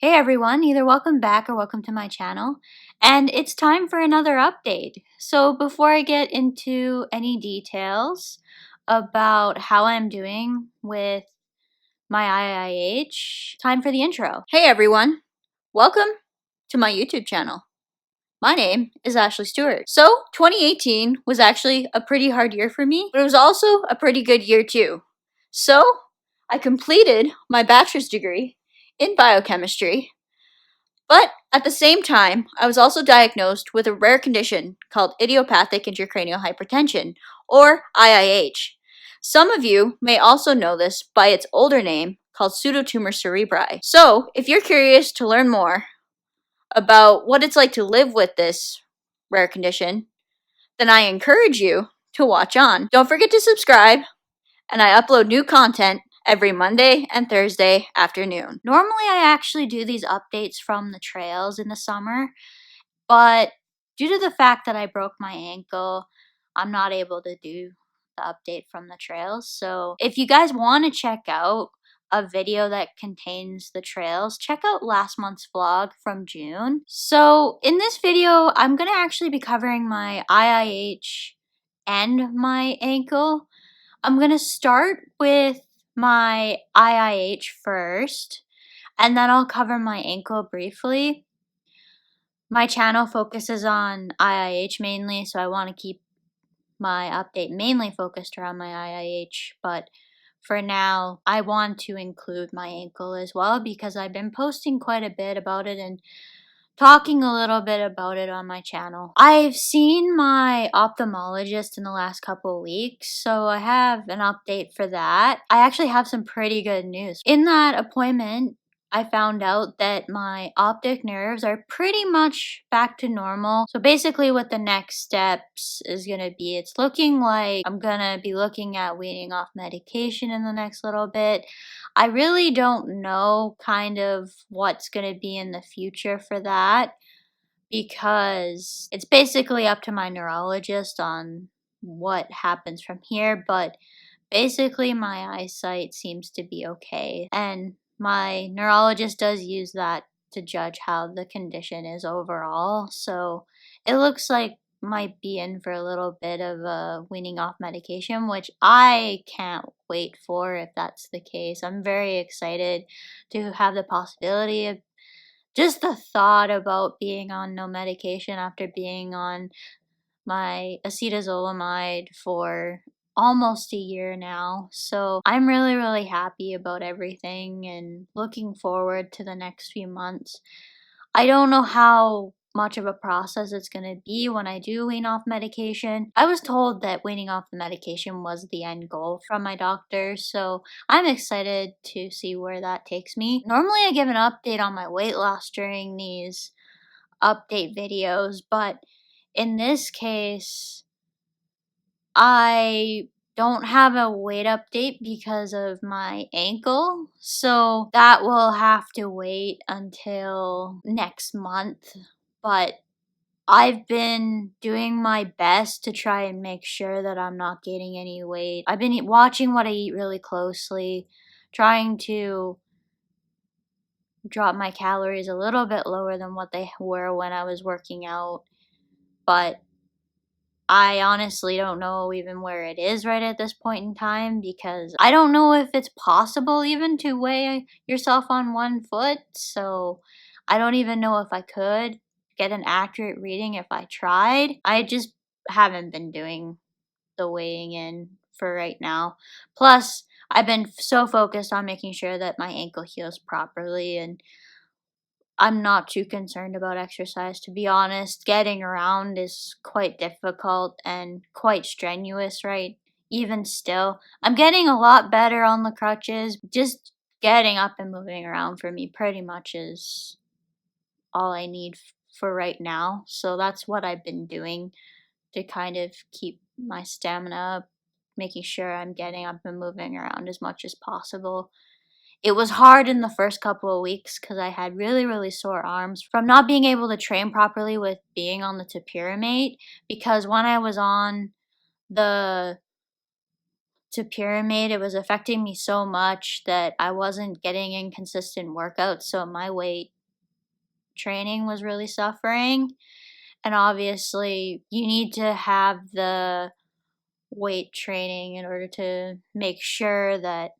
Hey everyone, either welcome back or welcome to my channel, and it's time for another update. So before I get into any details about how I'm doing with my IIH, time for the intro. Hey everyone, welcome to my YouTube channel. My name is Ashley Stewart. So 2018 was actually a pretty hard year for me, but it was also a pretty good year too. So I completed my bachelor's degree in biochemistry. But at the same time, I was also diagnosed with a rare condition called idiopathic intracranial hypertension, or IIH. Some of you may also know this by its older name called pseudotumor cerebri. So, if you're curious to learn more about what it's like to live with this rare condition, then I encourage you to watch on. Don't forget to subscribe, and I upload new content every Monday and Thursday afternoon. Normally I actually do these updates from the trails in the summer, but due to the fact that I broke my ankle, I'm not able to do the update from the trails. So if you guys want to check out a video that contains the trails, check out last month's vlog from June. So in this video, I'm going to actually be covering my IIH and my ankle. I'm going to start with my IIH first, and then I'll cover my ankle briefly. My channel focuses on IIH mainly, so I want to keep my update mainly focused around my IIH, but for now, I want to include my ankle as well because I've been posting quite a bit about it and talking a little bit about it on my channel. I've seen my ophthalmologist in the last couple of weeks, so I have an update for that. I actually have some pretty good news. In that appointment, I found out that my optic nerves are pretty much back to normal. So basically what the next steps is going to be, it's looking like I'm going to be looking at weaning off medication in the next little bit. I really don't know kind of what's going to be in the future for that because it's basically up to my neurologist on what happens from here, but basically my eyesight seems to be okay, and my neurologist does use that to judge how the condition is overall, so it looks like might be in for a little bit of a weaning off medication, which I can't wait for if that's the case. I'm very excited to have the possibility of just the thought about being on no medication after being on my acetazolamide for almost a year now. So I'm really happy about everything and looking forward to the next few months. I don't know how much of a process it's going to be when I do wean off medication. I was told that weaning off the medication was the end goal from my doctor, so I'm excited to see where that takes me. Normally I give an update on my weight loss during these update videos, but in this case, I don't have a weight update because of my ankle, so that will have to wait until next month. But I've been doing my best to try and make sure that I'm not gaining any weight. I've been watching what I eat really closely, trying to drop my calories a little bit lower than what they were when I was working out, but I honestly don't know even where it is right at this point in time because I don't know if it's possible even to weigh yourself on one foot. So I don't even know if I could get an accurate reading if I tried. I just haven't been doing the weighing in for right now. Plus, I've been so focused on making sure that my ankle heals properly, and I'm not too concerned about exercise, to be honest. Getting around is quite difficult and quite strenuous, right? Even still, I'm getting a lot better on the crutches. Just getting up and moving around for me pretty much is all I need for right now. So that's what I've been doing to kind of keep my stamina up, making sure I'm getting up and moving around as much as possible. It was hard in the first couple of weeks because I had really sore arms from not being able to train properly with being on the topiramate, because when I was on the to pyramid, it was affecting me so much that I wasn't getting inconsistent workouts, so my weight training was really suffering. And obviously, you need to have the weight training in order to make sure that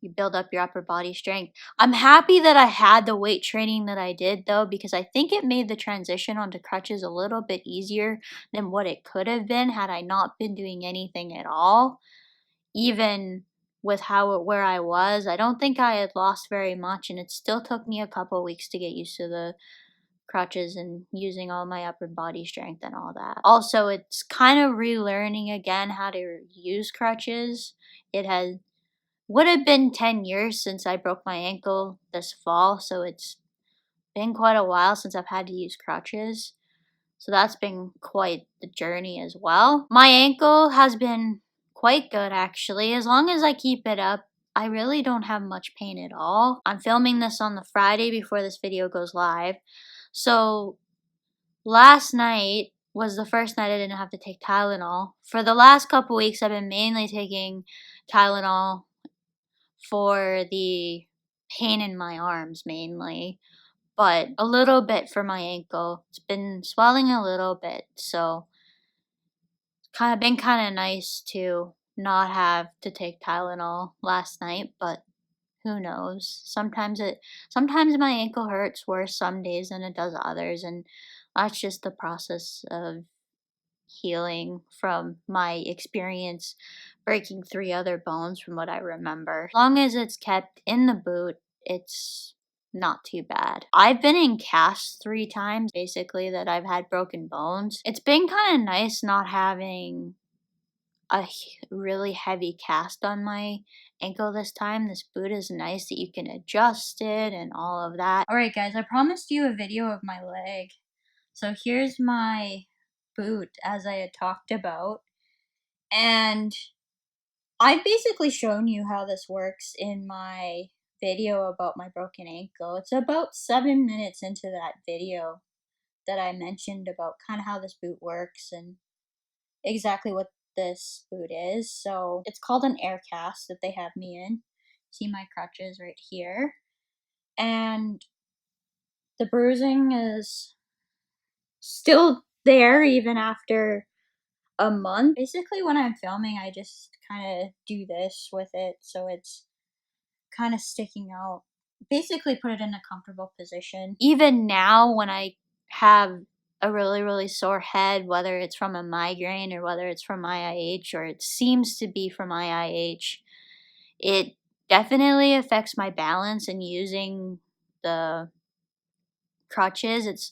you build up your upper body strength. I'm happy that I had the weight training that I did though, because I think it made the transition onto crutches a little bit easier than what it could have been had I not been doing anything at all. Even with where I was, I don't think I had lost very much, and it still took me a couple weeks to get used to the crutches and using all my upper body strength and all that. Also, it's kind of relearning again how to use crutches. It has would have been 10 years since I broke my ankle this fall, so it's been quite a while since I've had to use crutches. So that's been quite the journey as well. My ankle has been quite good actually. As long as I keep it up, I really don't have much pain at all. I'm filming this on the Friday before this video goes live. So last night was the first night I didn't have to take Tylenol. For the last couple weeks, I've been mainly taking Tylenol for the pain in my arms mainly, but a little bit for my ankle. It's been swelling a little bit, so kind of nice to not have to take Tylenol last night, but who knows? Sometimes my ankle hurts worse some days than it does others, and that's just the process of healing from my experience breaking 3 other bones from what I remember. As long as it's kept in the boot, it's not too bad. I've been in casts 3 times, basically, that I've had broken bones. It's been kind of nice not having a really heavy cast on my ankle this time. This boot is nice that you can adjust it and all of that. Alright guys, I promised you a video of my leg. So here's my boot as I had talked about. And I've basically shown you how this works in my video about my broken ankle. It's about 7 minutes into that video that I mentioned about kind of how this boot works and exactly what this boot is. So it's called an air cast that they have me in. See my crutches right here. And the bruising is still there even after a month. Basically, when I'm filming, I just kind of do this with it so it's kind of sticking out. Basically, put it in a comfortable position. Even now, when I have a really, really sore head, whether it's from a migraine or whether it's from IIH or it seems to be from IIH, it definitely affects my balance, and using the crutches, it's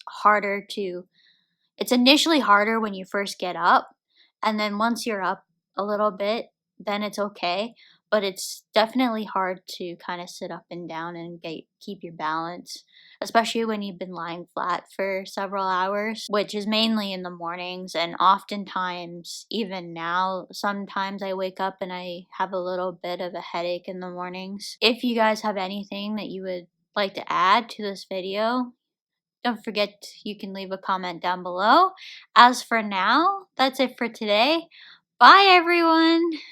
initially harder when you first get up, and then once you're up a little bit, then it's okay. But it's definitely hard to kind of sit up and down and keep your balance, especially when you've been lying flat for several hours, which is mainly in the mornings. And oftentimes, even now, sometimes I wake up and I have a little bit of a headache in the mornings. If you guys have anything that you would like to add to this video, don't forget you can leave a comment down below. As for now, that's it for today. Bye everyone!